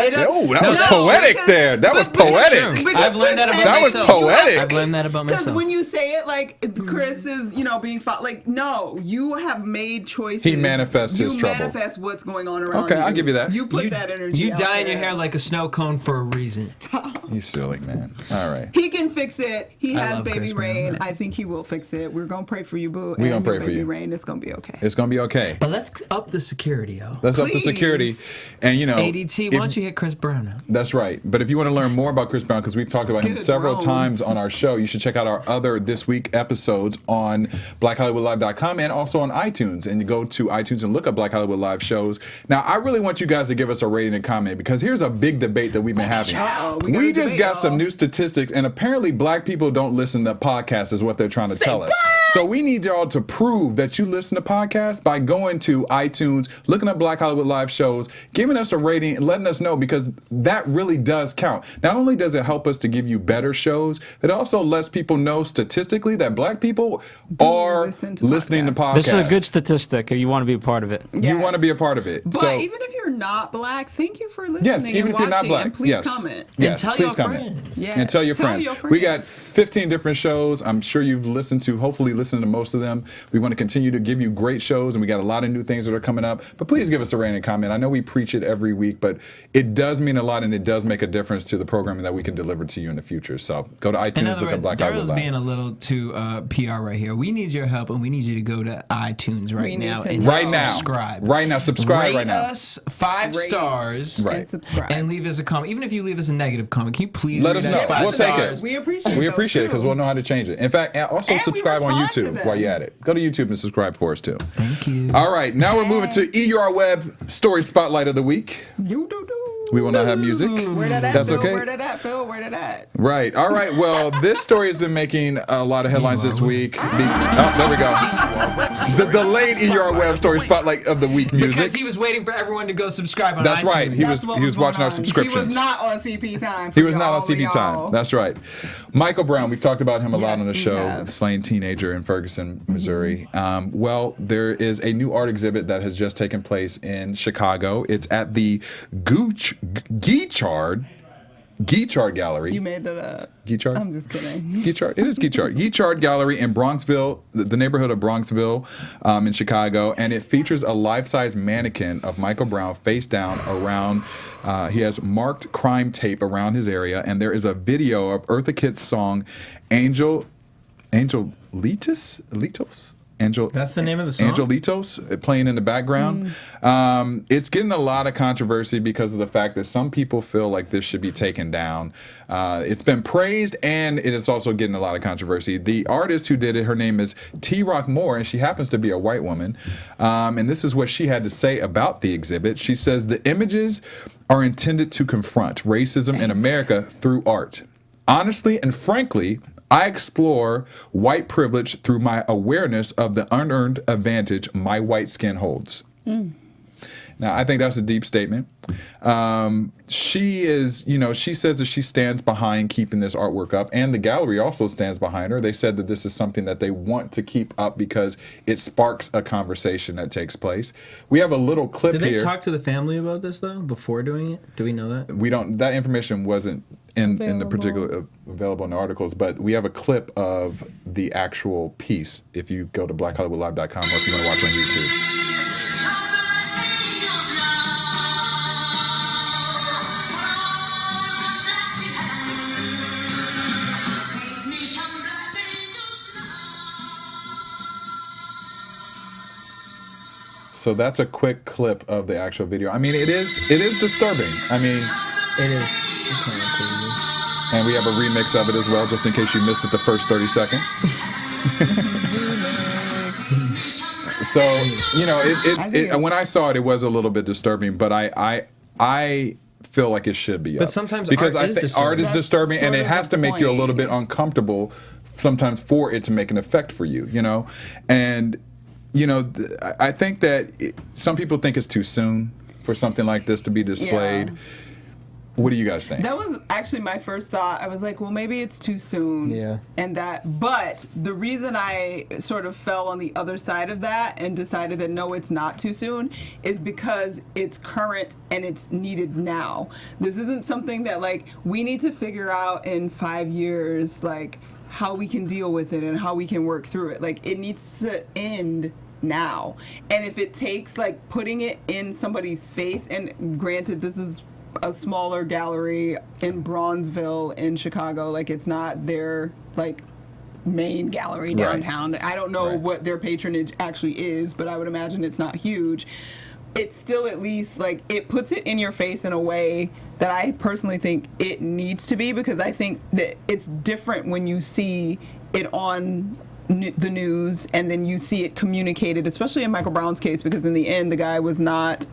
poetic there. That was poetic. I've learned that about myself. That was poetic. I've learned that about myself. Because when you say it like Chris is, being like, no, you have made choices. He manifests his trouble. Manifest what's going on around you. Okay, I'll give you that. You put that energy. You dye in your hair like a snow cone for a reason. You silly man. All right. He can fix it. He has baby Rain. I think he will fix it. We're gonna pray for you, boo. We're gonna pray for you. Baby Rain. It's gonna be okay. It's gonna be okay. But let's up the security, yo. Let's up the security, and ADT. Why don't you hit Chris Brown out? That's right. But if you want to learn more about Chris Brown, because we've talked about him several times on our show, you should check out our other This Week episodes on BlackHollywoodLive.com and also on iTunes. And you go to iTunes and look up Black Hollywood Live shows. Now, I really want you guys to give us a rating and comment, because here's a big debate that we've been having. We just got some new statistics, and apparently black people don't listen to podcasts is what they're trying to tell us. So we need y'all to prove that you listen to podcasts by going to iTunes, looking up Black Hollywood Live shows, giving us a rating, and letting us know, because that really does count. Not only does it help us to give you better shows, it also lets people know statistically that black people are listening to podcasts. This is a good statistic if you want to be a part of it. Yes. You want to be a part of it. But even if you're not black, thank you for listening. Yes, even if you're not black. And please comment. Yes, and tell your friends. Yes. And tell your friends. We got 15 different shows. I'm sure you've hopefully listened to most of them. We want to continue to give you great shows, and we got a lot of new things that are coming up. But please give us a rating and comment. I know we preach it every week, but it does mean a lot, and it does make a difference to the programming that we can deliver to you in the future. So go to iTunes, look up Black Hollywood Live. being a little too PR right here. We need your help, and we need you to go to iTunes right now and subscribe. Right now, subscribe Rate right now. us 5 stars and subscribe. And leave us a comment. Even if you leave us a negative comment, can you please let us know? 5 we'll stars? take it. We appreciate it because we'll know how to change it. In fact, also subscribe on YouTube while you're at it. Go to YouTube and subscribe for us too. Thank you. All right, now we're moving to EUR Web Story Spotlight of the Week. We will not have music. Where did that That's Phil? okay. Where did that Phil? Where did that? Right. All right. Well, this story has been making a lot of headlines this week. There we go. The delayed EUR Web Story Spotlight of the Week music. Because he was waiting for everyone to go subscribe on That's iTunes. right. He was watching our subscriptions. He was not on CP time. He was not on CP time. That's right. Michael Brown, we've talked about him a lot on the show, slain teenager in Ferguson, Missouri. Well, there is a new art exhibit that has just taken place in Chicago. It's at the Geek.Nerd.Tech Gallery. You made it up. Geek.Nerd.Tech? I'm just kidding. Geek.Nerd.Tech. It is Geek.Nerd.Tech. Geek.Nerd.Tech Gallery in Bronxville, the neighborhood of Bronxville in Chicago. And it features a life-size mannequin of Michael Brown face down around. He has marked crime tape around his area. And there is a video of Eartha Kitt's song, Angel Litos? That's the name of the song? Angelitos playing in the background. It's getting a lot of controversy because of the fact that some people feel like this should be taken down. It's been praised, and it is also getting a lot of controversy. The artist who did it, her name is T. Rock Moore, and she happens to be a white woman. And this is what she had to say about the exhibit. She says, the images are intended to confront racism in America through art. Honestly and frankly, I explore white privilege through my awareness of the unearned advantage my white skin holds. Now, I think that's a deep statement. She says that she stands behind keeping this artwork up, and the gallery also stands behind her. They said that this is something that they want to keep up because it sparks a conversation that takes place. We have a little clip here. Did they talk to the family about this, though, before doing it? Do we know that? We don't. That information wasn't in the particular available in the articles, but we have a clip of the actual piece if you go to blackhollywoodlive.com or if you want to watch on YouTube. So that's a quick clip of the actual video. I mean, it is disturbing. I mean, it is. It's kind of crazy. And we have a remix of it as well, just in case you missed it the first 30 seconds. So, you know, when I saw it, it was a little bit disturbing, but I feel like it should be up. But sometimes because art is disturbing. Art is disturbing, and it has to make you a little bit uncomfortable sometimes for it to make an effect for you, you know? And, you know, I think that some people think it's too soon for something like this to be displayed. Yeah. What do you guys think? That was actually my first thought. I was like, well, maybe it's too soon. Yeah. But the reason I sort of fell on the other side of that and decided that no, it's not too soon is because it's current and it's needed now. This isn't something that, like, we need to figure out in 5 years, like, how we can deal with it and how we can work through it. Like, it needs to end now. And if it takes, like, putting it in somebody's face, and granted, this is a smaller gallery in Bronzeville in Chicago, like, it's not their, like, main gallery downtown. Right. I don't know what their patronage actually is, but I would imagine it's not huge. It's still at least, like, it puts it in your face in a way that I personally think it needs to be, because I think that it's different when you see it on the news and then you see it communicated, especially in Michael Brown's case, because in the end the guy was not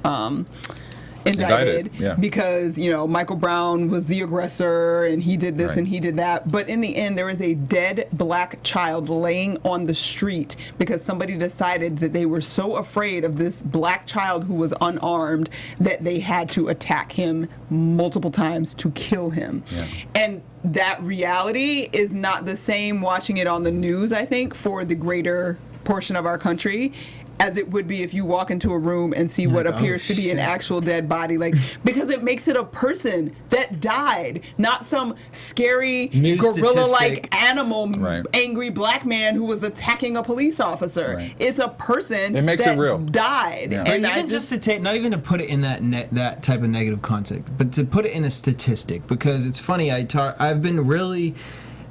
indicted. Because, you know, Michael Brown was the aggressor and he did this and he did that. But in the end, there is a dead black child laying on the street because somebody decided that they were so afraid of this black child who was unarmed that they had to attack him multiple times to kill him. Yeah. And that reality is not the same watching it on the news, I think, for the greater portion of our country, as it would be if you walk into a room and see what appears to be an actual dead body, like, because it makes it a person that died, not some scary gorilla-like animal, angry black man who was attacking a police officer. Right. It's a person it makes that it real. Died. Yeah. And even just to take, not even to put it in that type of negative context, but to put it in a statistic, because it's funny. I've been really.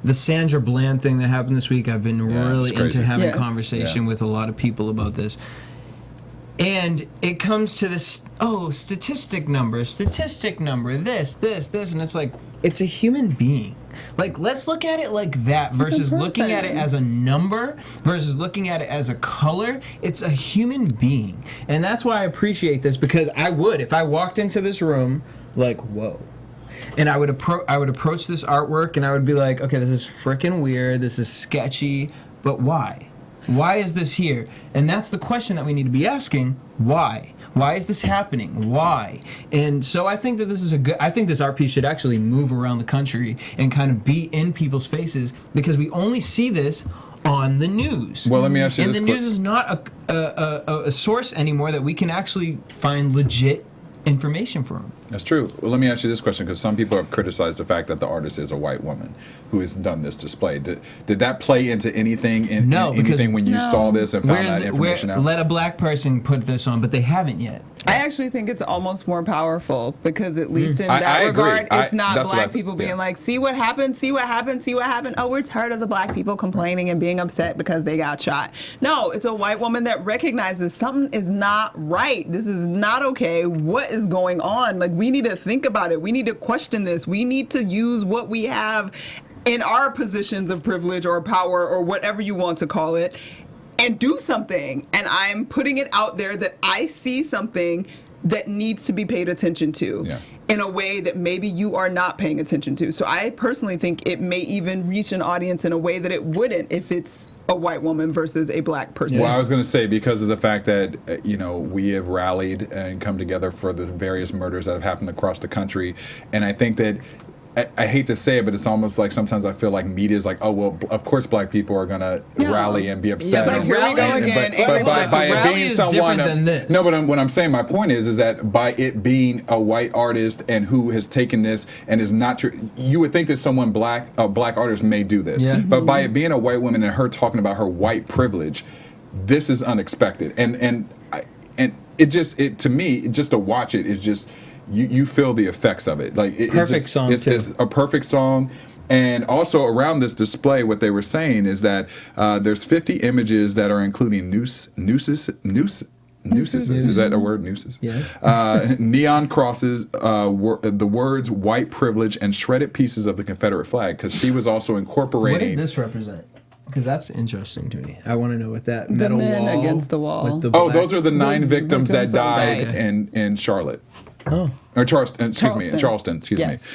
The Sandra Bland thing that happened this week, I've been really into having conversation with a lot of people about this. And it comes to this, statistic number, this, and it's like, it's a human being. Like, let's look at it like that versus looking at it as a number versus looking at it as a color. It's a human being. And that's why I appreciate this, because I would, if I walked into this room, like, whoa. And I would approach this artwork and I would be like, okay, this is freaking weird, this is sketchy, but why? Why is this here? And that's the question that we need to be asking. Why? Why is this happening? Why? And so I think that I think this art piece should actually move around the country and kind of be in people's faces, because we only see this on the news. Well, let me ask you this. And the news is not a source anymore that we can actually find legit information from. That's true. Well, let me ask you this question, because some people have criticized the fact that the artist is a white woman who has done this display. Did that play into anything? Anything when you saw this and found that information out? Let a black person put this on, but they haven't yet. I actually think it's almost more powerful because at least in that regard, it's not black people being like, see what happened, see what happened, see what happened. Oh, we're tired of the black people complaining and being upset because they got shot. No, it's a white woman that recognizes something is not right. This is not okay. What is going on? Like, we need to think about it. We need to question this. We need to use what we have in our positions of privilege or power or whatever you want to call it and do something. And I'm putting it out there that I see something that needs to be paid attention to in a way that maybe you are not paying attention to. So I personally think it may even reach an audience in a way that it wouldn't if it's a white woman versus a black person. Well, I was going to say, because of the fact that, we have rallied and come together for the various murders that have happened across the country. And I think that, I hate to say it, but it's almost like sometimes I feel like media is like, oh, well, of course black people are going to rally and be upset. Yeah, but here we go again. But by it being someone... than this. No, but what I'm saying, my point is that by it being a white artist and who has taken this and is not true, you would think that someone a black artist may do this. Yeah. But by it being a white woman and her talking about her white privilege, this is unexpected. And to me, just to watch it is just... You feel the effects of it. Like It's a perfect song. And also around this display, what they were saying is that there's 50 images that are including nooses. Is that a word? Nooses? Yes. Neon crosses, the words white privilege, and shredded pieces of the Confederate flag, because she was also incorporating... What did this represent? Because that's interesting to me. I want to know what that the metal men wall... against the wall. Those are the 9 victims that died in Charlotte. Oh. Or Charleston. Yes.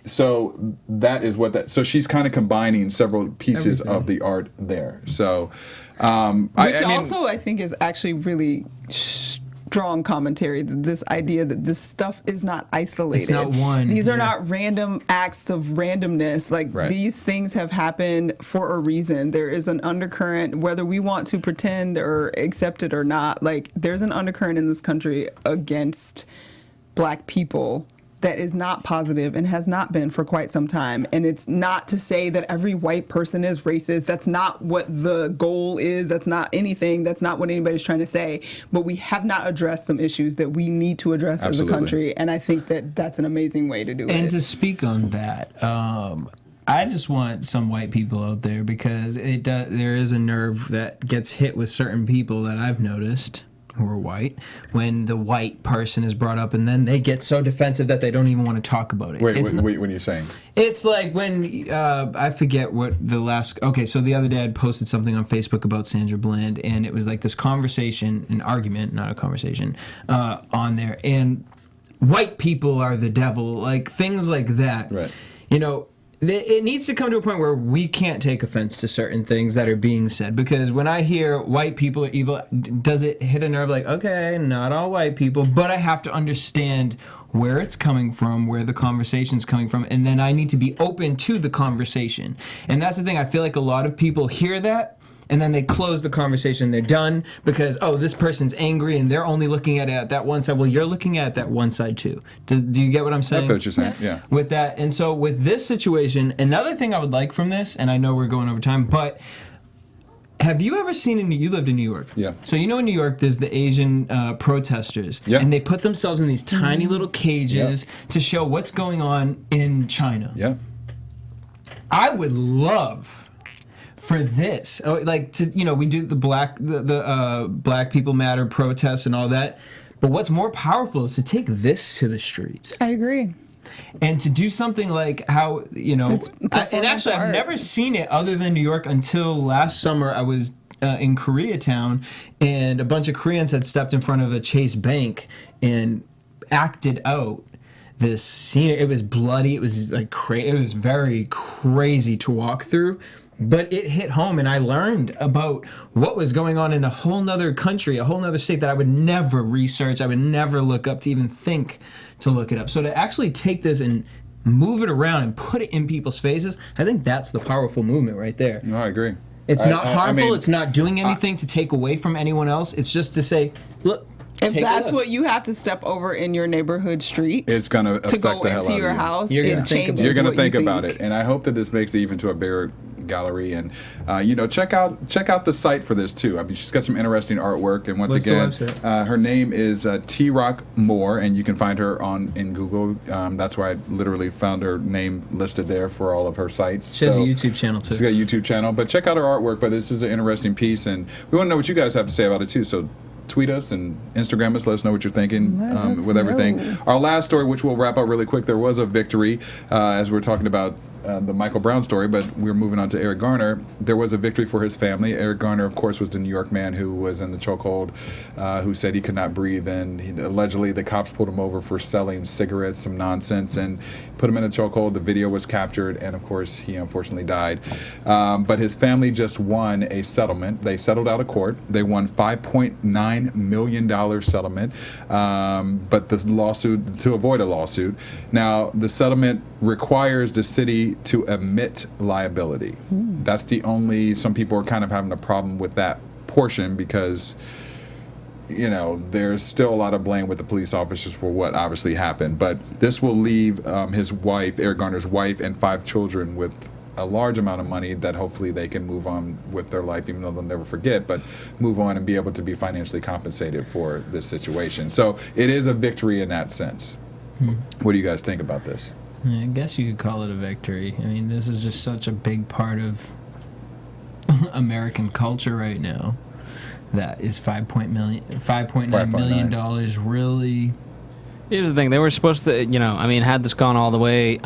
So that is what that... So she's kind of combining several pieces of the art there. So... I think is actually really strong commentary. This idea that this stuff is not isolated. It's not one. These are not random acts of randomness. Like, these things have happened for a reason. There is an undercurrent, whether we want to pretend or accept it or not. Like, there's an undercurrent in this country against black people that is not positive and has not been for quite some time. And it's not to say that every white person is racist. That's not what the goal is. That's not anything. That's not what anybody's trying to say. But we have not addressed some issues that we need to address as a country. And I think that that's an amazing way to do it. And to speak on that, I just want some white people out there, because there is a nerve that gets hit with certain people that I've noticed who are white, when the white person is brought up, and then they get so defensive that they don't even want to talk about it. Wait, what are you saying? It's like when, I forget what the last... Okay, so the other day I posted something on Facebook about Sandra Bland, and it was like this conversation, an argument, not a conversation, on there. And white people are the devil, like things like that. Right. It needs to come to a point where we can't take offense to certain things that are being said, because when I hear white people are evil, does it hit a nerve like, okay, not all white people, but I have to understand where it's coming from, where the conversation's coming from, and then I need to be open to the conversation. And that's the thing, I feel like a lot of people hear that, and then they close the conversation, they're done, because, this person's angry and they're only looking at it at that one side. Well, you're looking at that one side too. Do you get what I'm saying? I get what you're saying, yeah. With that, and so with this situation, another thing I would like from this, and I know we're going over time, but have you ever seen, you lived in New York. Yeah. So in New York, there's the Asian protesters, and they put themselves in these tiny little cages to show what's going on in China. Yeah. I would love... for this, we do the Black People Matter protests and all that, but what's more powerful is to take this to the streets. I agree. And to do something like how, and actually I've never seen it other than New York until last summer. I was in Koreatown, and a bunch of Koreans had stepped in front of a Chase Bank and acted out this scene. It was bloody. It was like it was very crazy to walk through. But it hit home, and I learned about what was going on in a whole nother country, a whole nother state that I would never research, I would never look up to even think to look it up. So to actually take this and move it around and put it in people's faces, I think that's the powerful movement right there. No, I agree. It's not harmful. It's not doing anything to take away from anyone else. It's just to say, look, If Take a that's look. what you have to step over in your neighborhood street, It's going to affect go the hell into out your of you. house, You're gonna it think changes You're going to what think you about it, and I hope that this makes it even to a bigger gallery. And check out the site for this too. I mean, she's got some interesting artwork. And once What's again, the website? her name is T Rock Moore, and you can find her in Google. That's why I literally found her name listed there for all of her sites. She has a YouTube channel too. She's got a YouTube channel, but check out her artwork. But this is an interesting piece, and we want to know what you guys have to say about it too. So tweet us and Instagram us. Let us know what you're thinking with everything. know. Our last story, which we'll wrap up really quick, there was a victory as we're talking about the Michael Brown story, but we're moving on to Eric Garner. There was a victory for his family. Eric Garner, of course, was the New York man who was in the chokehold, who said he could not breathe, and allegedly the cops pulled him over for selling cigarettes, some nonsense, and put him in a chokehold. The video was captured, and of course, he unfortunately died. But his family just won a settlement. They settled out of court. They won $5.9 million settlement, but the lawsuit, to avoid a lawsuit. Now, the settlement requires the city to admit liability. That's the only, some people are kind of having a problem with that portion because, there's still a lot of blame with the police officers for what obviously happened. But this will leave his wife, Eric Garner's wife, and 5 children with a large amount of money that hopefully they can move on with their life, even though they'll never forget, but move on and be able to be financially compensated for this situation. So it is a victory in that sense. What do you guys think about this? I guess you could call it a victory. I mean, this is just such a big part of American culture right now. That is $5.9 million really. Here's the thing: they were supposed to, had this gone all the way,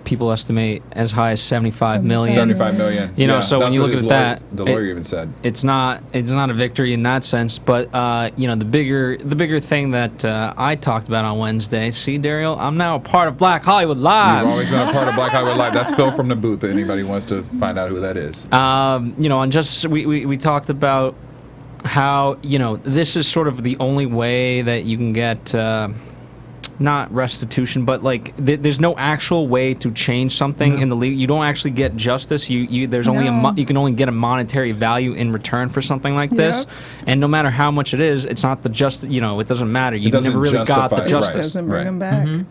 people estimate as high as 75 million. 75 million. So when you look at that, the lawyer even said it's not a victory in that sense. But the bigger thing that I talked about on Wednesday. See, Daryl, I'm now a part of Black Hollywood Live. You've always been a part of Black Hollywood Live. That's Phil from the booth. If anybody wants to find out who that is. And just we talked about how this is sort of the only way that you can get. Not restitution, but there's no actual way to change something in the legal. You don't actually get justice. There's only you can only get a monetary value in return for something like this. And no matter how much it is, it's not the it doesn't matter. You never really got the justice. It doesn't bring them back.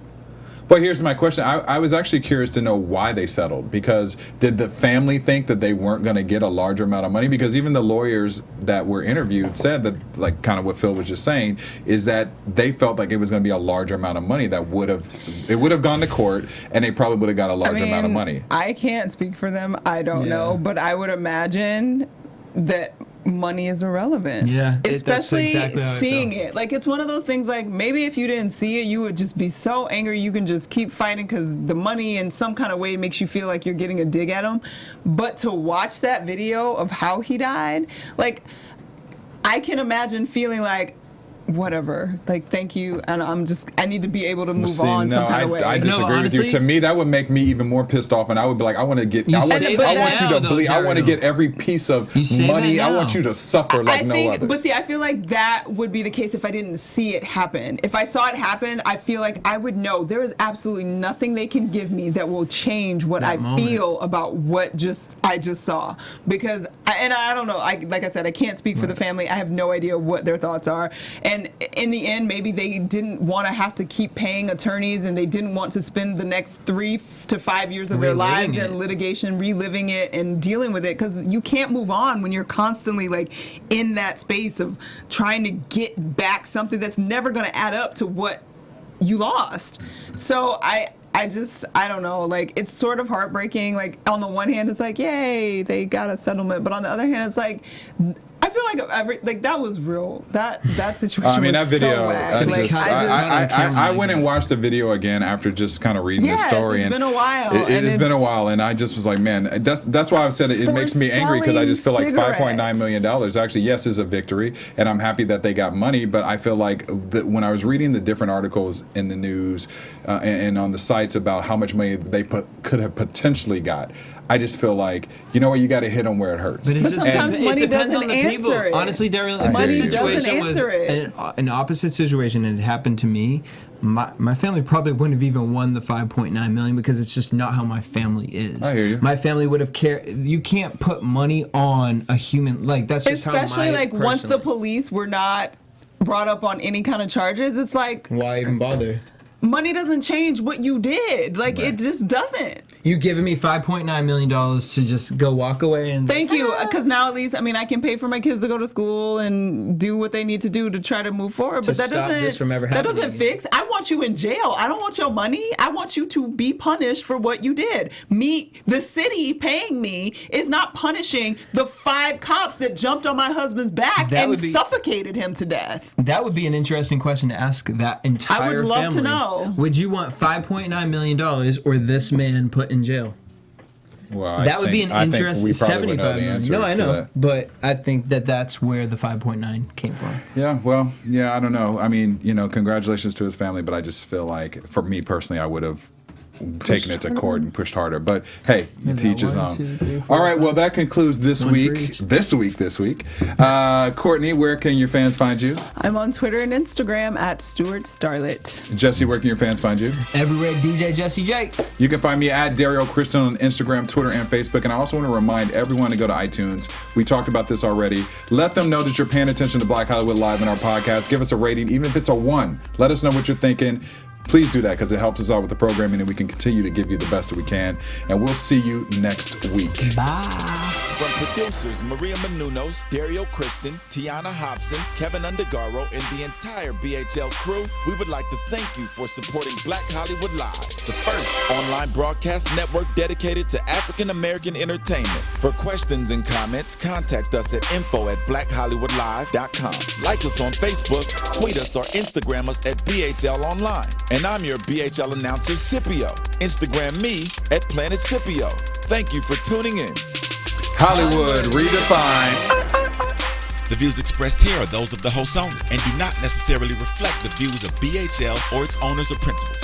Well, here's my question. I was actually curious to know why they settled, because did the family think that they weren't going to get a larger amount of money? Because even the lawyers that were interviewed said that, like kind of what Phil was just saying, is that they felt like it was going to be a larger amount of money that would have gone to court, and they probably would have got a larger amount of money. I can't speak for them. I don't know, but I would imagine that money is irrelevant. Yeah, especially that's exactly how I seeing feel. it. Like, it's one of those things, like, maybe if you didn't see it, you would just be so angry you can just keep fighting because the money in some kind of way makes you feel like you're getting a dig at him. But to watch that video of how he died, like, I can imagine feeling like, whatever, like, thank you, and I need to be able to move on some kind of way. I disagree with you. To me, that would make me even more pissed off, and I would be like, I want to get, I want you to bleed. I want to get every piece of money. I want you to suffer like no other. But see, I feel like that would be the case if I didn't see it happen. If I saw it happen, I feel like I would know there is absolutely nothing they can give me that will change what I feel about what I just saw. Because I don't know. Like I said, I can't speak for the family. I have no idea what their thoughts are. And in the end, maybe they didn't want to have to keep paying attorneys, and they didn't want to spend the next 3 to 5 years of their lives in litigation, reliving it and dealing with it, because you can't move on when you're constantly like in that space of trying to get back something that's never going to add up to what you lost. So I don't know, like, it's sort of heartbreaking. Like, on the one hand, it's like, yay, they got a settlement, but on the other hand, it's like, I feel like that was real. That situation was that video, so whack. I went and watched the video again after just kind of reading the story. It's been a while. It's been a while, and I just was like, man, that's why I've said it makes me angry, because I just feel like $5.9 million actually, yes, is a victory, and I'm happy that they got money, but I feel like when I was reading the different articles in the news and on the sites about how much money they could have potentially got, I just feel like, you know what, you got to hit them where it hurts. But sometimes money depends on doesn't the people. answer it. Honestly, Daryl, if this situation was an opposite situation and it happened to me, my family probably wouldn't have even won the $5.9 million, because it's just not how my family is. I hear you. My family would have cared. You can't put money on a human. Like, that's just especially how like once the police were not brought up on any kind of charges, it's like, why even bother? Money doesn't change what you did. Like, it just doesn't. You giving me $5.9 million to just go walk away and... Thank you, because now at least, I mean, I can pay for my kids to go to school and do what they need to do to try to move forward. But that doesn't fix. I want you in jail. I don't want your money. I want you to be punished for what you did. The city paying me is not punishing the 5 cops that jumped on my husband's back and suffocated him to death. That would be an interesting question to ask that entire family. I would love to know. Would you want $5.9 million or this man put in jail? Well, that would be an interesting 75 million. No, I know, that. But I think that's where the 5.9 came from. Yeah, well, I don't know. I mean, congratulations to his family, but I just feel like, for me personally, I would have taken it to court and pushed harder. But hey, you teach his own. All right, well, that concludes this week. This week. Courtney, where can your fans find you? I'm on Twitter and Instagram at Stuart Starlet. Jesse, where can your fans find you? Everywhere, DJ Jesse J. You can find me at Dario Christian on Instagram, Twitter, and Facebook. And I also want to remind everyone to go to iTunes. We talked about this already. Let them know that you're paying attention to Black Hollywood Live in our podcast. Give us a rating, even if it's a 1. Let us know what you're thinking. Please do that because it helps us out with the programming and we can continue to give you the best that we can. And we'll see you next week. Bye. From producers Maria Menounos, Dario Kristen, Tiana Hobson, Kevin Undergaro, and the entire BHL crew, we would like to thank you for supporting Black Hollywood Live, the first online broadcast network dedicated to African American entertainment. For questions and comments, contact us at info@blackhollywoodlive.com. Like us on Facebook, tweet us, or Instagram us at BHL Online. And I'm your BHL announcer, Scipio. Instagram me at Planet Scipio. Thank you for tuning in. Hollywood Redefined. The views expressed here are those of the host only and do not necessarily reflect the views of BHL or its owners or principals.